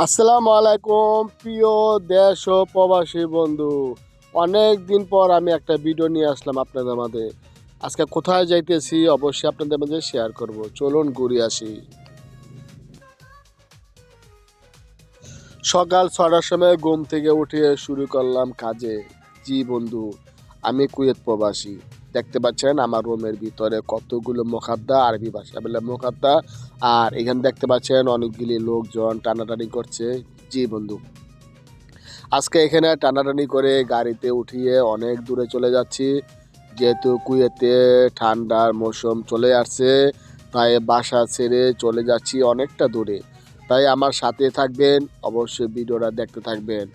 আসসালামু আলাইকুম প্রিয় দেশ ও প্রবাসী বন্ধু। অনেক দিন পর আমি একটা ভিডিও নিয়ে আসলাম আপনাদের মাঝে। আজকে কোথায় যাইতেছি অবশ্যই আপনাদের মাঝে শেয়ার করব। চলুন ঘুরে আসি। সকাল 6টার সময় ঘুম থেকে উঠে শুরু করলাম কাজে। জি বন্ধু, আমি কুয়েত প্রবাসী। দেখতে পাচ্ছেন আমার রুমের ভিতরে কতগুলো মোকাদ্দা, আরবি ভাষা বলে মোকাদ্দা। আর এখানে দেখতে পাচ্ছেন অনেকগুলি লোকজন টানাটানি করছে। জি বন্ধু, আজকে এখানে টানাটানি করে গাড়িতে উঠিয়ে অনেক দূরে চলে যাচ্ছি। যেহেতু কুয়েতে ঠান্ডার মৌসুম চলে আসছে, তাই বাসা ছেড়ে চলে যাচ্ছি অনেকটা দূরে। তাই আমার সাথে থাকবেন, অবশ্যই ভিডিওটা দেখতে থাকবেন।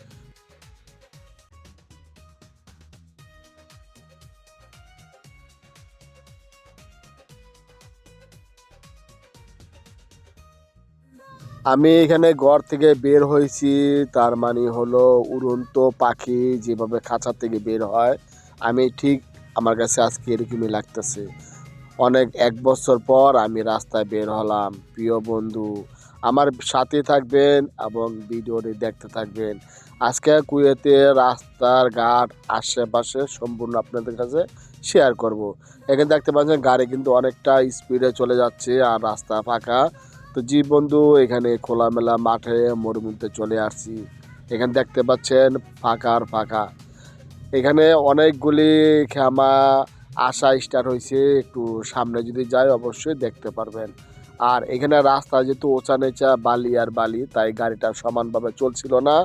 আমি এখানে ঘর থেকে বের হয়েছি, তার মানে হলো উড়ন্ত পাখি যেভাবে খাঁচা থেকে বের হয়, আমি ঠিক আমার কাছে আজকে এরকমই লাগতেছে। অনেক 1 বছর পর আমি রাস্তায় বের হলাম। প্রিয় বন্ধু, আমার সাথে থাকবেন এবং ভিডিওটি দেখতে থাকবেন। আজকে কুয়েতে রাস্তার ঘাট আশেপাশে সম্পূর্ণ আপনাদের কাছে শেয়ার করব। এখানে দেখতে পাচ্ছেন গাড়ি কিন্তু অনেকটা স্পিডে চলে যাচ্ছে আর রাস্তা ফাঁকা। তো জি বন্ধু, এখানে খোলামেলা মাঠে মরুভূমিতে চলে আসছি। এখানে দেখতে পাচ্ছেন ফাঁকা আর ফাঁকা। এখানে অনেকগুলি খেমা আসা স্টার্ট হয়েছে। একটু সামনে যদি যাই অবশ্যই দেখতে পারবেন। আর এখানে রাস্তা যেহেতু ওচা নিচা বালি আর বালি, তাই গাড়িটা সমানভাবে চলছিল না।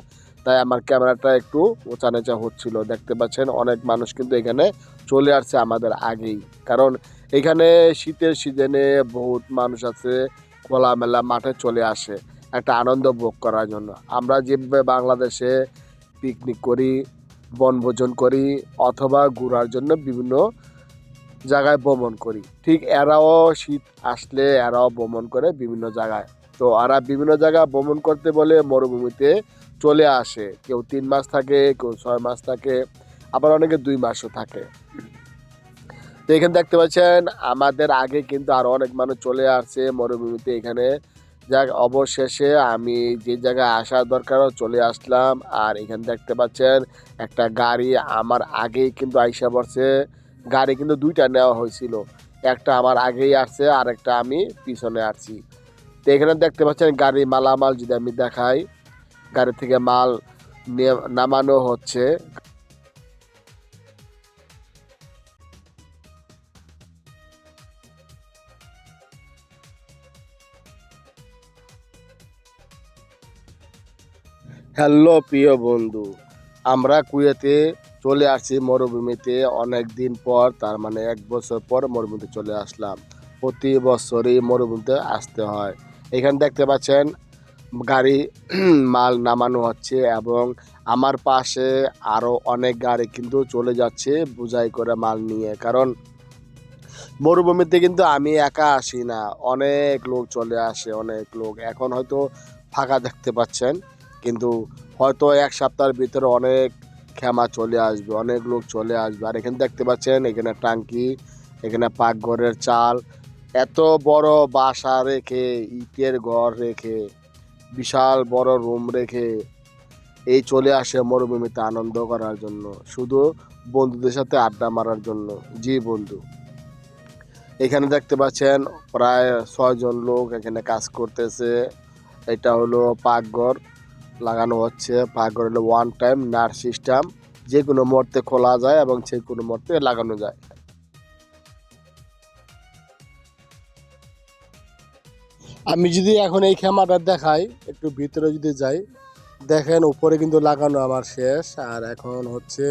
তাই আমার ক্যামেরাটা একটু ওচা নিচা হচ্ছিল। দেখতে পাচ্ছেন অনেক মানুষ কিন্তু এখানে চলে আসছে আমাদের আগেই। কারণ এখানে শীতের সিজনে বহুত মানুষ আছে, খোলামেলা মাঠে চলে আসে একটা আনন্দ ভোগ করার জন্য। আমরা যেভাবে বাংলাদেশে পিকনিক করি, বনভোজন করি অথবা ঘোরার জন্য বিভিন্ন জায়গায় ভ্রমণ করি, ঠিক এরাও শীত আসলে এরাও ভ্রমণ করে বিভিন্ন জায়গায়। তো এরা বিভিন্ন জায়গায় ভ্রমণ করতে বলে মরুভূমিতে চলে আসে। কেউ 3 মাস থাকে, কেউ 6 মাস থাকে, আবার অনেকে 2 মাসও থাকে। তো এখানে দেখতে পাচ্ছেন আমাদের আগে কিন্তু আরো অনেক মানুষ চলে আসছে মরুভূমিতে। এখানে যাক, অবশেষে আমি যে জায়গায় আসার দরকার চলে আসলাম। আর এখানে দেখতে পাচ্ছেন একটা গাড়ি আমার আগেই কিন্তু আইসা পড়ছে। গাড়ি কিন্তু দুইটা নেওয়া হয়েছিল, একটা আমার আগেই আসছে আর একটা আমি পিছনে আসছি। তো এখানে দেখতে পাচ্ছেন গাড়ি মালামাল যদি আমি দেখাই, গাড়ি থেকে মাল নামানো হচ্ছে। হ্যালো প্রিয় বন্ধু, আমরা কুয়েতে চলে আসছি মরুভূমিতে অনেক দিন পর, তার মানে 1 বছর পর মরুভূমিতে চলে আসলাম। প্রতি বছরই মরুভূমিতে আসতে হয়। এখানে দেখতে পাচ্ছেন গাড়ি মাল নামানো হচ্ছে এবং আমার পাশে আরও অনেক গাড়ি কিন্তু চলে যাচ্ছে বোঝাই করে মাল নিয়ে। কারণ মরুভূমিতে কিন্তু আমি একা আসি না, অনেক লোক চলে আসে। অনেক লোক এখন হয়তো ফাঁকা দেখতে পাচ্ছেন, কিন্তু হয়তো 1 সপ্তাহের ভিতরে অনেক খেমা চলে আসবে, অনেক লোক চলে আসবে। আর এখানে দেখতে পাচ্ছেন এখানে টাঙ্কি, এখানে পাকঘরের চাল, এত বড় বাসা রেখে, ইটের ঘর রেখে, বিশাল বড় রুম রেখে এই চলে আসে মরুভূমিতে আনন্দ করার জন্য, শুধু বন্ধুদের সাথে আড্ডা মারার জন্য। জি বন্ধু, এখানে দেখতে পাচ্ছেন প্রায় 6 জন লোক এখানে কাজ করতেছে। এটা হলো পাকঘর লাগানো হচ্ছে। পাকঘর হলো ওয়ান টাইম নাট সিস্টেম, যে কোনো মুহূর্তে খোলা যায় এবং যে কোনো মুহূর্তে লাগানো যায়। আমি যদি এখন এই খেমাটা দেখাই, একটু ভিতরে যদি যাই, দেখেন উপরে কিন্তু লাগানো আমার শেষ। আর এখন হচ্ছে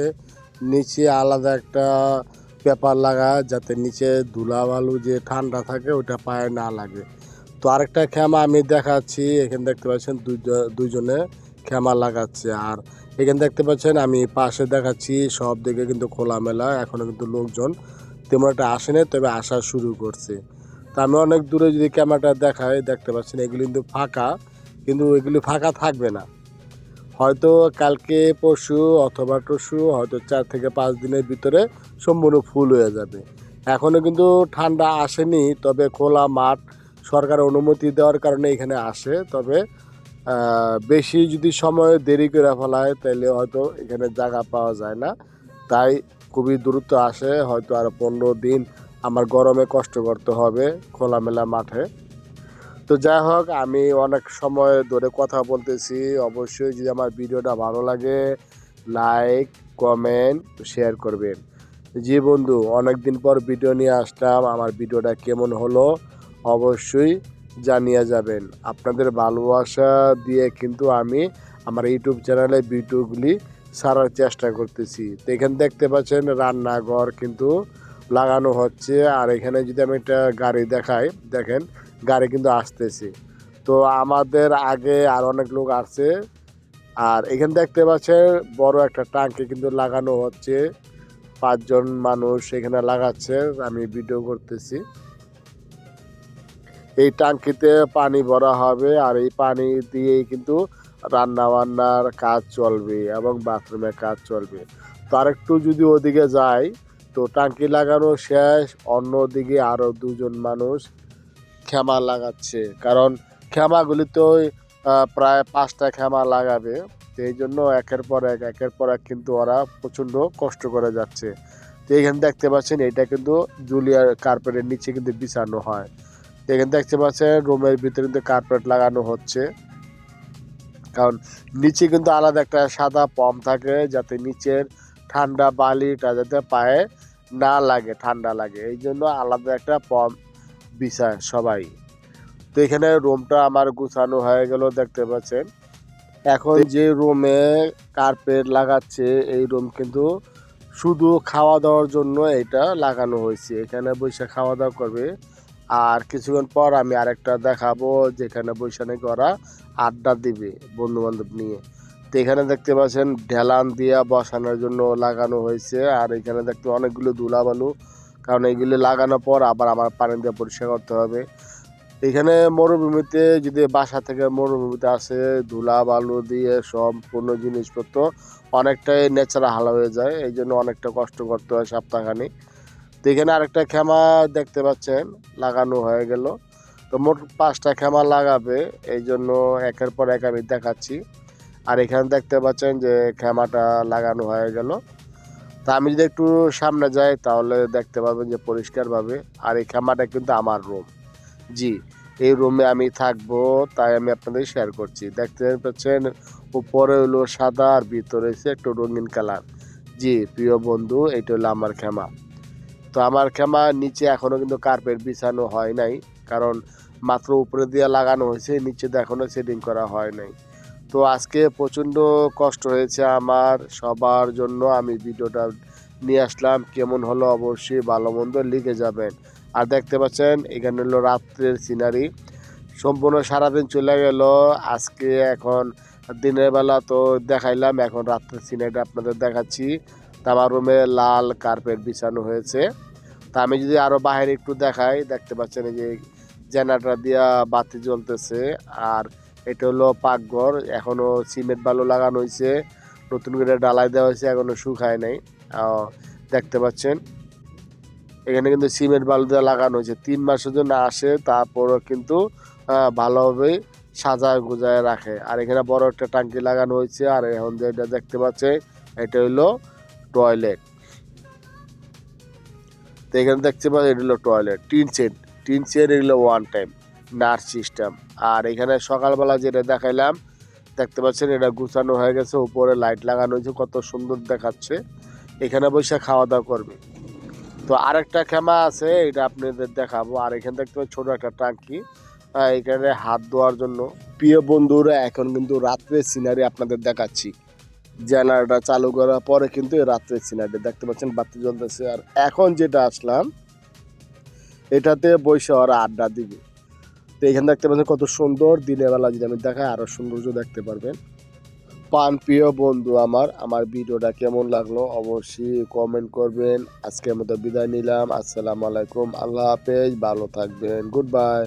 নিচে আলাদা একটা পেপার লাগা, যাতে নিচে ধুলা বালু যে ঠান্ডা থাকে ওটা পায়ে না লাগে। তো আরেকটা খেমা আমি দেখাচ্ছি। এখানে দেখতে পাচ্ছেন দুইজনে খেমা লাগাচ্ছে। আর এখানে দেখতে পাচ্ছেন আমি পাশে দেখাচ্ছি, সব দিকে কিন্তু খোলামেলা, এখনো কিন্তু লোকজন তেমন একটা আসেনি, তবে আসা শুরু করছে। তা আমি অনেক দূরে যদি ক্যামেরাটা দেখাই, দেখতে পাচ্ছেন এগুলি কিন্তু ফাঁকা, কিন্তু এগুলি ফাঁকা থাকবে না। হয়তো কালকে পরশু অথবা টরশু, হয়তো 4 থেকে 5 দিনের ভিতরে সম্পূর্ণ ফুল হয়ে যাবে। এখনও কিন্তু ঠান্ডা আসেনি, তবে খোলা মাঠ সরকার অনুমতি দেওয়ার কারণে এখানে আসে। তবে বেশি যদি সময় দেরি করে ফেলায় তাহলে হয়তো এখানে জায়গা পাওয়া যায় না, তাই খুবই দ্রুত আসে। হয়তো আর 15 দিন আমার গরমে কষ্ট করতে হবে খোলামেলা মাঠে। তো যাই হোক, আমি অনেক সময় ধরে কথা বলতেছি। অবশ্যই যদি আমার ভিডিওটা ভালো লাগে লাইক কমেন্ট শেয়ার করবেন। জি বন্ধু, অনেক দিন পর ভিডিও নিয়ে আসলাম, আমার ভিডিওটা কেমন হলো অবশ্যই জানিয়ে যাবেন। আপনাদের ভালোবাসা দিয়ে কিন্তু আমি আমার ইউটিউব চ্যানেলে ভিডিওগুলি ছাড়ার চেষ্টা করতেছি। তো এখানে দেখতে পাচ্ছেন রান্নাঘর কিন্তু লাগানো হচ্ছে। আর এখানে যদি আমি একটা গাড়ি দেখাই, দেখেন গাড়ি কিন্তু আসতেছে। তো আমাদের আগে আর অনেক লোক আসছে। আর এখানে দেখতে পাচ্ছেন বড় একটা টাঙ্কি কিন্তু লাগানো হচ্ছে। 5 জন মানুষ এখানে লাগাচ্ছে, আমি ভিডিও করতেছি। এই টাঙ্কিতে পানি ভরা হবে আর এই পানি দিয়েই কিন্তু রান্না বান্নার কাজ চলবে এবং বাথরুমের কাজ চলবে। তো আরেকটু যদি ওদিকে যাই, তো টাঙ্কি লাগানো শেষ, অন্যদিকে আরও 2 জন মানুষ খেমা লাগাচ্ছে। কারণ খেমাগুলি তো প্রায় 5টা খেমা লাগাবে। তো এই জন্য একের পর এক কিন্তু ওরা প্রচণ্ড কষ্ট করে যাচ্ছে। তো এখানে দেখতে পাচ্ছেন এটা কিন্তু জুলিয়ার কার্পেটের নিচে কিন্তু বিছানো হয়। তো এখানে দেখতে পাচ্ছেন রুমের ভিতরে কিন্তু কার্পেট লাগানো হচ্ছে। কারণ নিচে কিন্তু আলাদা একটা সাদা পম থাকে, যাতে নিচের ঠান্ডা বালিটা যাতে পায়ে না লাগে, ঠান্ডা লাগে, এই জন্য আলাদা একটা পম বিছায় সবাই। তো এখানে রুমটা আমার গুছানো হয়ে গেল দেখতে পাচ্ছেন। এখন যে রুমে কার্পেট লাগাচ্ছে এই রুম কিন্তু শুধু খাওয়া দাওয়ার জন্য এটা লাগানো হয়েছে। এখানে বসে খাওয়া দাওয়া করবে। আর কিছুক্ষণ পর আমি আরেকটা দেখাবো যেখানে বসে নাকি ওরা আড্ডা দিবে বন্ধু বান্ধব নিয়ে। তো এখানে দেখতে পাচ্ছেন ঢেলান দিয়া বসানোর জন্য লাগানো হয়েছে। আর এখানে দেখতে অনেকগুলো ধুলাবালু, কারণ এইগুলি লাগানোর পর আবার আমার পানি দিয়ে পরিষ্কার করতে হবে। এখানে মরুভূমিতে যদি বাসা থেকে মরুভূমিতে আসে, ধুলা বালু দিয়ে সম্পূর্ণ জিনিসপত্র অনেকটাই ন্যাচারাল হালা হয়ে যায়, এই জন্য অনেকটা কষ্ট করতে হয় সপ্তাহখানি। তো এখানে আরেকটা খেমা দেখতে পাচ্ছেন লাগানো হয়ে গেল। তো মোট 5টা খেমা লাগাবে, এই জন্য একের পর এক আমি দেখাচ্ছি। আর এখানে দেখতে পাচ্ছেন যে খেমাটা লাগানো হয়ে গেল। তা আমি যদি একটু সামনে যাই তাহলে দেখতে পাবেন যে পরিষ্কারভাবে। আর এই খেমাটা কিন্তু আমার রুম। জি, এই রুমে আমি থাকবো, তাই আমি আপনাদের শেয়ার করছি। দেখতে পাচ্ছেন উপরে হলো সাদা আর ভিতরে হচ্ছে একটু রঙিন কালার। জি প্রিয় বন্ধু, এটা হলো আমার খেমা। তো আমার খেমার নিচে এখনো কিন্তু কার্পেট বিছানো হয় নাই, কারণ মাত্র উপরে দিয়ে লাগানো হয়েছে, নিচে তো এখনো সেটিং করা হয় নাই। তো আজকে প্রচণ্ড কষ্ট হয়েছে আমার, সবার জন্য আমি ভিডিওটা নিয়ে আসলাম। কেমন হলো অবশ্যই ভালো মন্দ লিখে যাবেন। আর দেখতে পাচ্ছেন এখানে হলো রাত্রের সিনারি, সম্পূর্ণ সারাদিন চলে গেল। আজকে এখন দিনের বেলা তো দেখাইলাম, এখন রাত্রের সিনারিটা আপনাদের দেখাচ্ছি। তা আমার রুমে লাল কার্পেট বিছানো হয়েছে। তা আমি যদি আরও বাইরে একটু দেখাই, দেখতে পাচ্ছেন এই যে জেনারেটর দিয়া বাতি জ্বলতেছে। আর এটা হলো পাকঘর, এখনো সিমেন্ট বালু লাগানো হয়েছে, নতুন করে ডালাই দেওয়া হয়েছে, এখনো শুকায় নাই। দেখতে পাচ্ছেন এখানে কিন্তু সিমেন্ট বালু দিয়ে লাগানো হয়েছে। 3 মাসের জন্য আসে, তারপরও কিন্তু ভালোভাবেই সাজায় গুজায় রাখে। আর এখানে বড় একটা টাঙ্কি লাগানো হয়েছে। আর এখন যেটা দেখতে পাচ্ছে এটা হইলো টয়লেট। তো এখানে দেখতে পাচ্ছি এটা হলো টয়লেট, টিন সেট এগুলো ওয়ান টাইম নার্স সিস্টেম। আর এখানে সকালবেলা যেটা দেখাইলাম দেখতে পাচ্ছেন এটা গুছানো হয়ে গেছে, উপরে লাইট লাগানো হয়েছে, কত সুন্দর দেখাচ্ছে। এখানে বসে খাওয়া দাওয়া করবে। তো আরেকটা খেমা আছে, এটা আপনাদের দেখাবো। আর এখানে দেখতে পাচ্ছি ছোট একটা টাঙ্কি, এখানে হাত ধোয়ার জন্য। প্রিয় বন্ধুরা, এখন কিন্তু রাত্রের সিনারি আপনাদের দেখাচ্ছি। জেনারেটর চালু করার পরে কিন্তু রাত্রের সিনারি দেখতে পাচ্ছেন, বাতি জ্বলতেছে। আর এখন যেটা আসলাম এটাতে বসে ওরা আড্ডা দিবে। তো এখানে দেখতে পাচ্ছেন কত সুন্দর, দিনের বেলা যদি আমি দেখাই আরো সৌন্দর্য দেখতে পারবেন। প্রিয় বন্ধু আমার ভিডিওটা কেমন লাগলো অবশ্যই কমেন্ট করবেন। আজকের মতো বিদায় নিলাম, আসসালামু আলাইকুম, আল্লাহ হাফেজ, ভালো থাকবেন, গুড বাই।